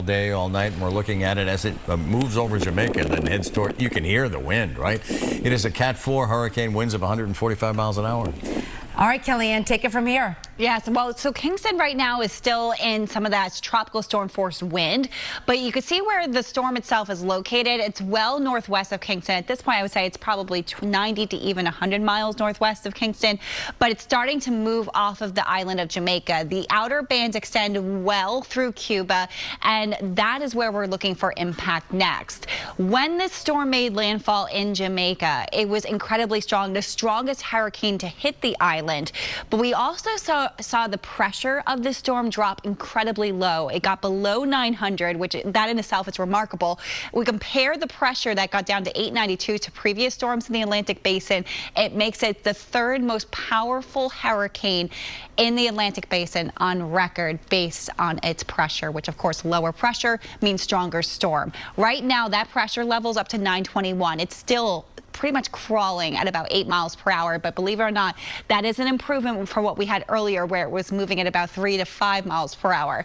day, all night, and we're looking at it as it moves over Jamaica and then heads toward, you can hear the wind, right? It is a Cat 4 hurricane, winds of 145 miles an hour. All right, Kellyanne, take it from here. Yes, well, so Kingston right now is still in some of that tropical storm force wind, but you can see where the storm itself is located. It's well northwest of Kingston. At this point, I would say it's probably 90 to even 100 miles northwest of Kingston, but it's starting to move off of the island of Jamaica. The outer bands extend well through Cuba, and that is where we're looking for impact next. When this storm made landfall in Jamaica, it was incredibly strong, the strongest hurricane to hit the island, but we also saw the pressure of the storm drop incredibly low. It got below 900, which that in itself is remarkable. We compare the pressure that got down to 892 to previous storms in the Atlantic Basin. It makes it the third most powerful hurricane in the Atlantic Basin on record based on its pressure, which of course lower pressure means stronger storm. Right now that pressure level's up to 921. It's still pretty much crawling at about 8 miles per hour, but believe it or not, that is an improvement from what we had earlier where it was moving at about 3 to 5 miles per hour.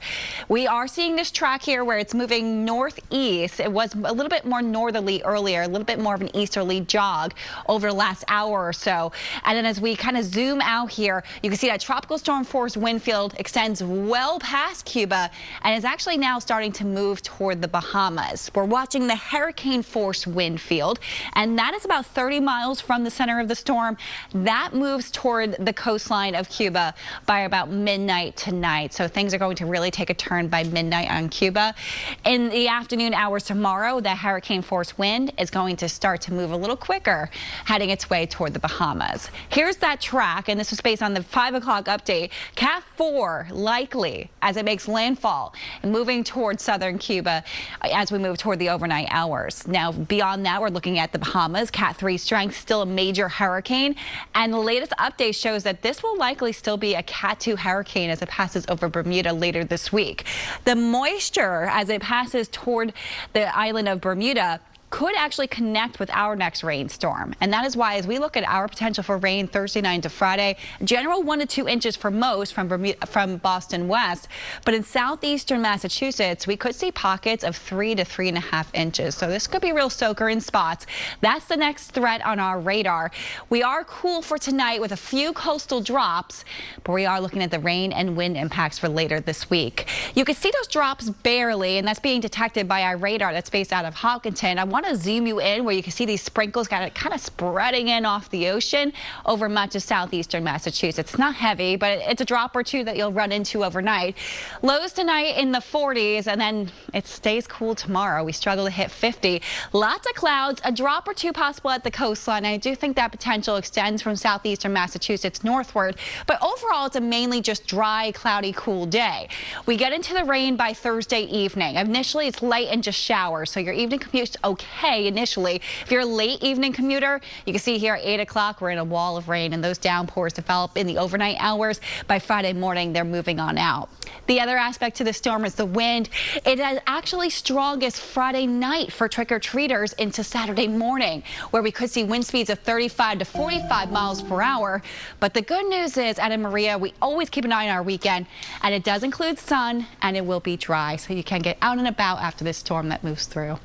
We are seeing this track here where it's moving northeast. It was a little bit more northerly earlier, a little bit more of an easterly jog over the last hour or so. And then as we kind of zoom out here, you can see that tropical storm force wind field extends well past Cuba and is actually now starting to move toward the Bahamas. We're watching the hurricane force wind field, and that is about 30 miles from the center of the storm. That moves toward the coastline of Cuba by about midnight tonight. So things are going to really take a turn by midnight on Cuba. In the afternoon hours tomorrow, the hurricane force wind is going to start to move a little quicker, heading its way toward the Bahamas. Here's that track, and this was based on the 5 o'clock update. Cat 4 likely as it makes landfall and moving toward southern Cuba as we move toward the overnight hours. Now, beyond that, we're looking at the Bahamas. Cat 3 strength, still a major hurricane, and the latest update shows that this will likely still be a Cat 2 hurricane as it passes over Bermuda later this week. The moisture as it passes toward the island of Bermuda could actually connect with our next rainstorm. And that is why as we look at our potential for rain Thursday night to Friday, general 1 to 2 inches for most from Boston west. But in southeastern Massachusetts, we could see pockets of 3 to 3.5 inches. So this could be a real soaker in spots. That's the next threat on our radar. We are cool for tonight with a few coastal drops, but we are looking at the rain and wind impacts for later this week. You can see those drops barely, and that's being detected by our radar that's based out of Hopkinton. I want to zoom you in where you can see these sprinkles kind of spreading in off the ocean over much of southeastern Massachusetts. It's not heavy, but it's a drop or two that you'll run into overnight. Lows tonight in the 40s, and then it stays cool tomorrow. We struggle to hit 50. Lots of clouds, a drop or two possible at the coastline. I do think that potential extends from southeastern Massachusetts northward, but overall it's a mainly just dry, cloudy, cool day. We get into the rain by Thursday evening. Initially it's light and just showers, so your evening commute's okay initially. If you're a late evening commuter, you can see here at 8 o'clock we're in a wall of rain, and those downpours develop in the overnight hours. By Friday morning they're moving on out. The other aspect to the storm is the wind. It is actually strongest Friday night for trick-or-treaters into Saturday morning, where we could see wind speeds of 35 to 45 miles per hour. But the good news is, Ed and Maria, we always keep an eye on our weekend, and it does include sun, and it will be dry, so you can get out and about after this storm that moves through.